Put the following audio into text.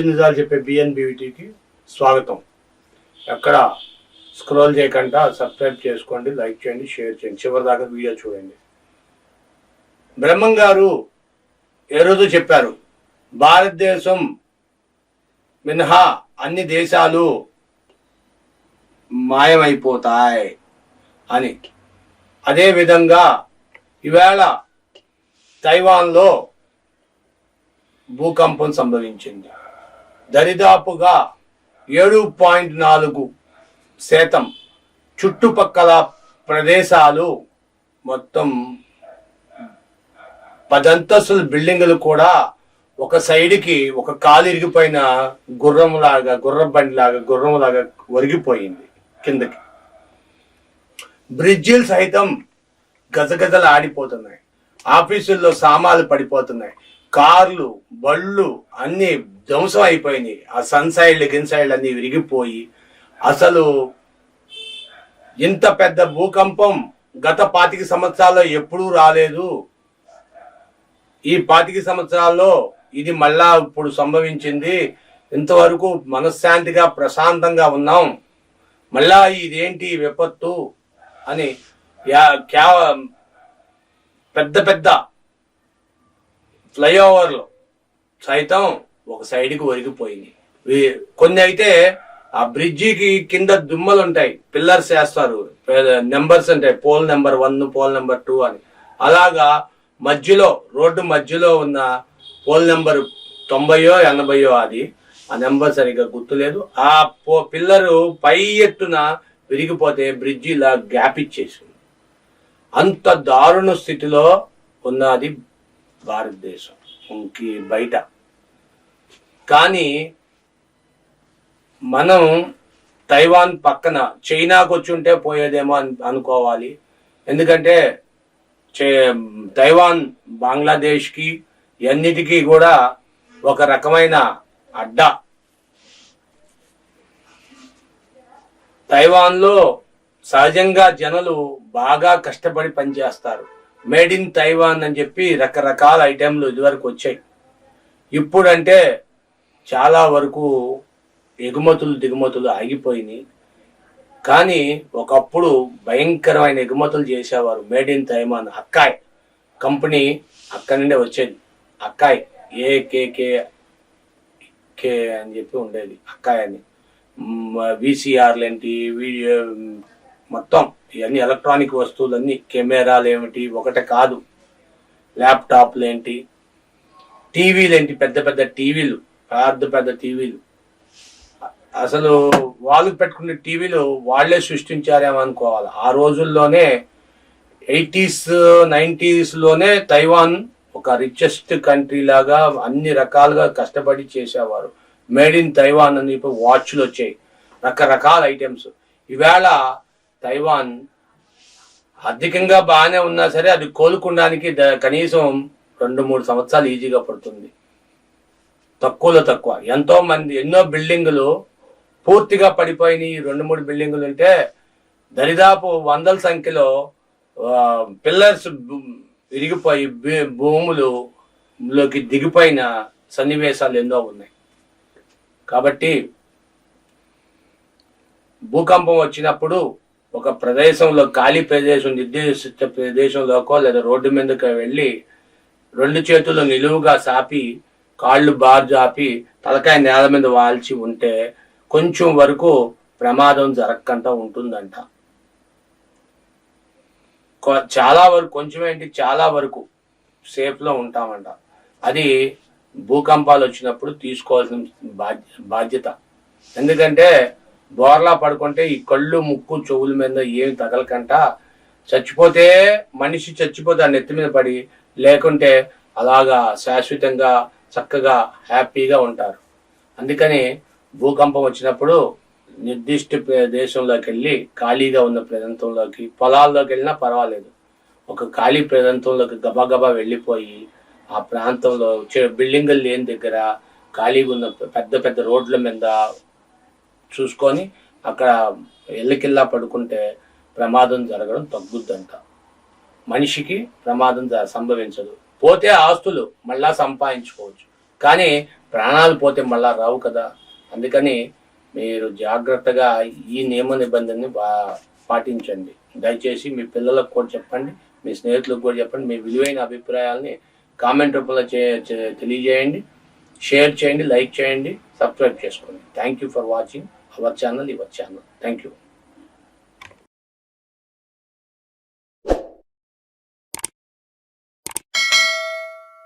నిజాలు చెప్పే బిఎన్బివిటీకి స్వాగతం. ఎక్కడ స్క్రోల్ చేయకుండా సబ్స్క్రైబ్ చేసుకోండి, లైక్ చేయండి, షేర్ చేయండి, చివరి దాకా వీడియో చూడండి. బ్రహ్మం గారు ఏ రోజు చెప్పారు, భారతదేశం మినహా అన్ని దేశాలు మాయమైపోతాయి అని. అదేవిధంగా ఈవేళ తైవాన్లో భూకంపం సంభవించింది. దరిదాపుగా 7.4% చుట్టుపక్కల ప్రదేశాలు మొత్తం 10 అంతస్తుల బిల్డింగులు కూడా ఒక సైడ్కి ఒక కాలు ఇరిగిపోయిన గుర్రంలాగా ఒరిగిపోయింది కిందకి. బ్రిడ్జిలు సైతం గజగజలు ఆడిపోతున్నాయి, ఆఫీసుల్లో సామాన్లు పడిపోతున్నాయి, కార్లు బళ్ళు అన్ని ధ్వంసం అయిపోయినాయి. ఆ సన్సైడ్లు గిన్సైడ్లు అన్ని విరిగిపోయి, అసలు ఇంత పెద్ద భూకంపం గత 25 సంవత్సరాల్లో ఎప్పుడూ రాలేదు. ఈ 25 సంవత్సరాల్లో ఇది మళ్ళా ఇప్పుడు సంభవించింది. ఇంతవరకు మనశ్శాంతిగా ప్రశాంతంగా ఉన్నాం, మళ్ళా ఇదేంటి విపత్తు అని పెద్ద పెద్ద ఫ్లైఓవర్లు సైతం ఒక సైడ్కి ఒరిగిపోయింది. కొన్ని అయితే ఆ బ్రిడ్జికి కింద దుమ్మలు ఉంటాయి, పిల్లర్స్ వేస్తారు, నెంబర్స్ ఉంటాయి, పోల్ నెంబర్ 1 పోల్ నెంబర్ 2 అని. అలాగా మధ్యలో రోడ్డు మధ్యలో ఉన్న పోల్ నెంబర్ 90 80 అది, ఆ నెంబర్ సరిగ్గా గుర్తులేదు. ఆ పిల్లరు పై ఎత్తున విరిగిపోతే బ్రిడ్జి ఇలా గ్యాప్ ఇచ్చేసింది. అంత దారుణ స్థితిలో ఉన్నది భారతదేశం బయట. కానీ మనం తైవాన్ పక్కన చైనాకు వచ్చి ఉంటే పోయేదేమో అనుకోవాలి. ఎందుకంటే తైవాన్ బంగ్లాదేశ్కి అన్నిటికీ కూడా ఒక రకమైన అడ్డా. తైవాన్లో సహజంగా జనులు బాగా కష్టపడి పనిచేస్తారు. మేడ్ ఇన్ తైవాన్ అని చెప్పి రకరకాల ఐటెంలు ఇదివరకు వచ్చాయి. ఇప్పుడంటే చాలా వరకు ఎగుమతులు దిగుమతులు ఆగిపోయినాయి. కానీ ఒకప్పుడు భయంకరమైన ఎగుమతులు చేసేవారు. మేడ్ ఇన్ తైవాన్ అక్కాయ్ కంపెనీ అక్కడి నుండే వచ్చేది. అక్కాయ్ AKK అని చెప్పి ఉండేది అక్కాయ్ అని. VCRలు ఏంటి, వీడియో మొత్తం ఇవన్నీ ఎలక్ట్రానిక్ వస్తువులన్నీ, కెమెరాలు ఏమిటి ఒకటే కాదు, ల్యాప్టాప్లు ఏంటి, టీవీలు ఏంటి, పెద్ద పెద్ద టీవీలు, పెద్ద టీవీలు. అసలు వాళ్ళు పెట్టుకునే టీవీలు వాళ్లే సృష్టించారేమో అనుకోవాలి. ఆ రోజుల్లోనే 80s 90s తైవాన్ ఒక రిచెస్ట్ కంట్రీ లాగా అన్ని రకాలుగా కష్టపడి చేసేవారు. మేడ్ ఇన్ తైవాన్ అని ఇప్పుడు వాచ్లు వచ్చాయి, రకరకాల ఐటమ్స్. ఈవేళ తైవాన్ ఆర్థికంగా బాగానే ఉన్నా సరే అది కోలుకోవడానికి కనీసం 2-3 సంవత్సరాలు ఈజీగా పడుతుంది. తక్కువలో తక్కువ ఎంతో మంది ఎన్నో బిల్డింగులు పూర్తిగా పడిపోయినాయి. 2-3 బిల్డింగులు ఉంటే దరిదాపు 100ల సంఖ్యలో పిల్లర్స్ విరిగిపోయి భూములలోకి దిగిపోయిన సన్నివేశాలు ఎన్నో ఉన్నాయి. కాబట్టి భూకంపం వచ్చినప్పుడు ఒక ప్రదేశంలో ఖాళీ ప్రదేశం, నిర్దేశిత ప్రదేశంలోకో లేదా రోడ్డు మీదకి వెళ్ళి 2 చేతులు నిలువుగా సాపి కాళ్ళు బారు జాపి తలకాయ నేల మీద వాల్చి ఉంటే కొంచెం వరకు ప్రమాదం జరగకుండా ఉంటుందంట. చాలా వరకు, కొంచెం ఏంటి చాలా వరకు సేఫ్లో ఉంటామంట. అది భూకంపాలు వచ్చినప్పుడు తీసుకోవాల్సిన బాధ్యత. ఎందుకంటే బోర్లా పడుకుంటే ఈ కళ్ళు ముక్కు చెవుల మీద ఏమి తగలకంట చచ్చిపోతే మనిషి చచ్చిపోతే ఆ నెత్తి మీద పడి, లేకుంటే అలాగా శాశ్వతంగా చక్కగా హ్యాపీగా ఉంటారు. అందుకని భూకంపం వచ్చినప్పుడు నిర్దిష్ట ప్రదేశంలోకి వెళ్ళి ఖాళీగా ఉన్న ప్రాంతంలోకి, పొలాల్లోకి వెళ్ళినా పర్వాలేదు, ఒక ఖాళీ ప్రాంతంలోకి గబగబా వెళ్ళిపోయి ఆ ప్రాంతంలో బిల్డింగులు లేని దగ్గర ఖాళీగా ఉన్న పెద్ద పెద్ద రోడ్ల మీద చూసుకొని అక్కడ ఎల్లికిల్లా పడుకుంటే ప్రమాదం జరగడం తగ్గుద్దంట. మనిషికి ప్రమాదం సంభవించదు. పోతే ఆస్తులు మళ్ళా సంపాదించుకోవచ్చు, కానీ ప్రాణాలు పోతే మళ్ళా రావు కదా. అందుకని మీరు జాగ్రత్తగా ఈ నియమ నిబంధనని పాటించండి. దయచేసి మీ పిల్లలకు కూడా చెప్పండి, మీ స్నేహితులకు కూడా చెప్పండి. మీ విలువైన అభిప్రాయాలని కామెంట్ రూపంలో తెలియజేయండి, షేర్ చేయండి, లైక్ చేయండి, సబ్స్క్రైబ్ చేసుకోండి. Thank you for watching our channel, your channel. Thank you.